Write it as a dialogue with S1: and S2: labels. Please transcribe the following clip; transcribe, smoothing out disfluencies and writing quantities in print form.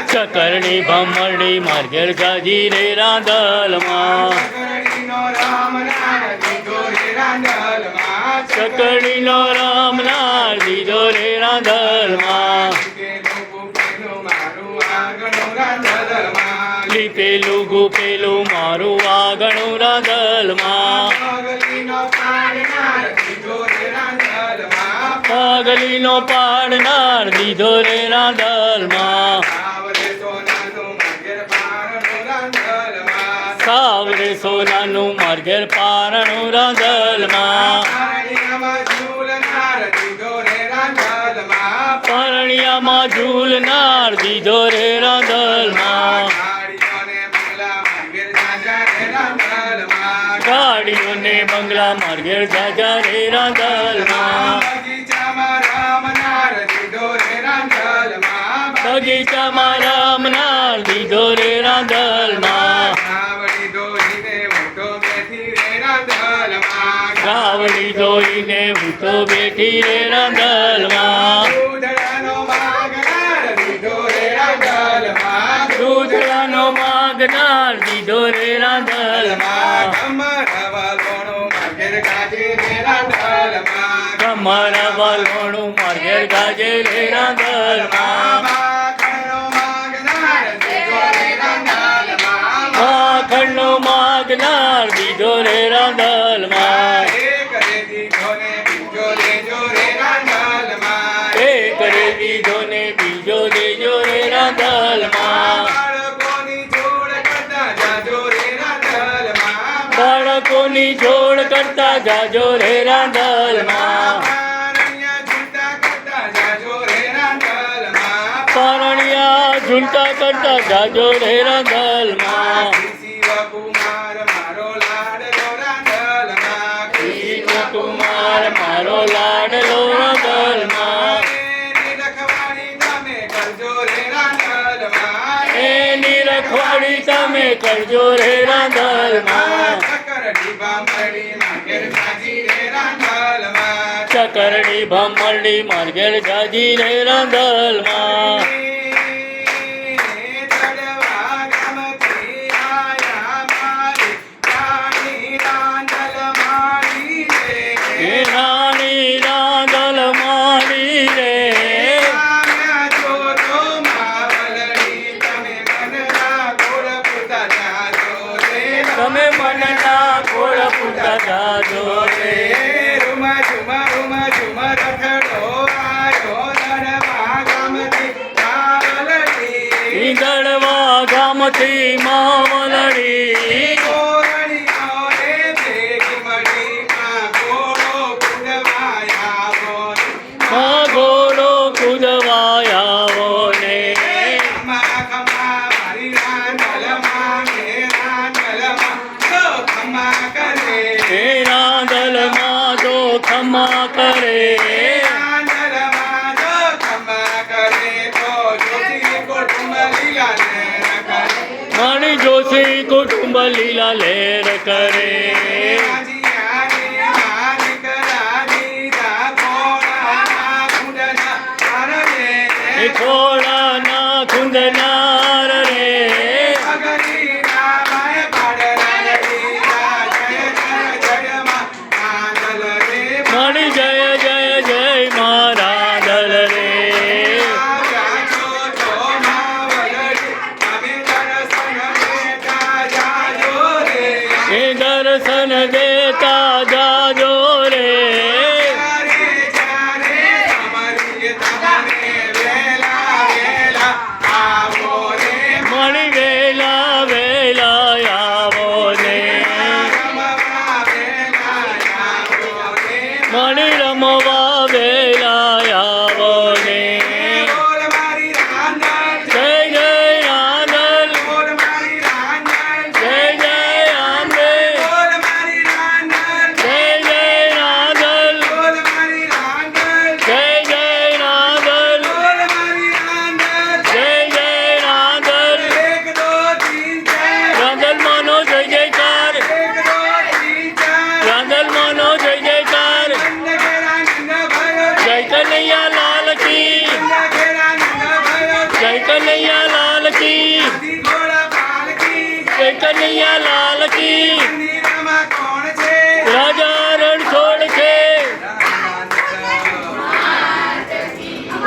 S1: ચકરણી ભમરડી માર્ગેર ગાજી રે રાંદલમાં ચકરણીનો રામ નાર દીધો રે રાંદલમાં લીપેલું ગુપેલું મારું આગણું રાંદલમાં પાગલીનો પાડનાર દીધો રે રાંદલમાં સાવરે સોનાનું માર્ગેર પારણું રાંદલમાં પરણિયામાં ઝૂલનાર દીધો રે રાંદલમાં ગાડીઓને બંગલા માર્ગેર જાજા રે રાંદલમાં બગીચામાં રામનાર દીધો રે રાંદલમાં ગાવડી ધોઈને હું તો બેઠી રે રાંદલમાં દૂધડાનો માગનાર દીધો રે રાંદલમાં તમારા વાલોણું માર્ગેર ગાજે રે રાંદલમાં માખણનો માગનાર દીધો રે રાંદલમાં એક રે દીધો ને બીજો દેજો રે રાંદલમાં બાળકોની જોડ કરતા જાજો રે રાંદલમાં પરણિયા ઝૂલતા કરતા જાજો રે રાંદલમાં કુમાર મારો લાડલો રાંદલમાં એની રખવાડી તમે કરજો રે રાંદલમાં ચકરણી ભમરડી માર્ગેર જાજી રે રાંદલમાં રાણી રાંદલ મારી રે તમે મનના કોળ પૂતા જાજો રે દળવા ગામથી માવલડી ઘોડો કુદવાયાવો ને રાંદલમાં તો ખમા કરે મણી જોશી કુટુંબ લીલા લહેર કરે થોડા ના ખુંદનાર રે મણી જય જય જય મારા દલ રે એ દર્શન દેતા જાજો રે
S2: આવો
S1: કનૈયા લાલ કી
S2: આદિ ઘોડા પાલકી
S1: જય કનૈયા લાલ કી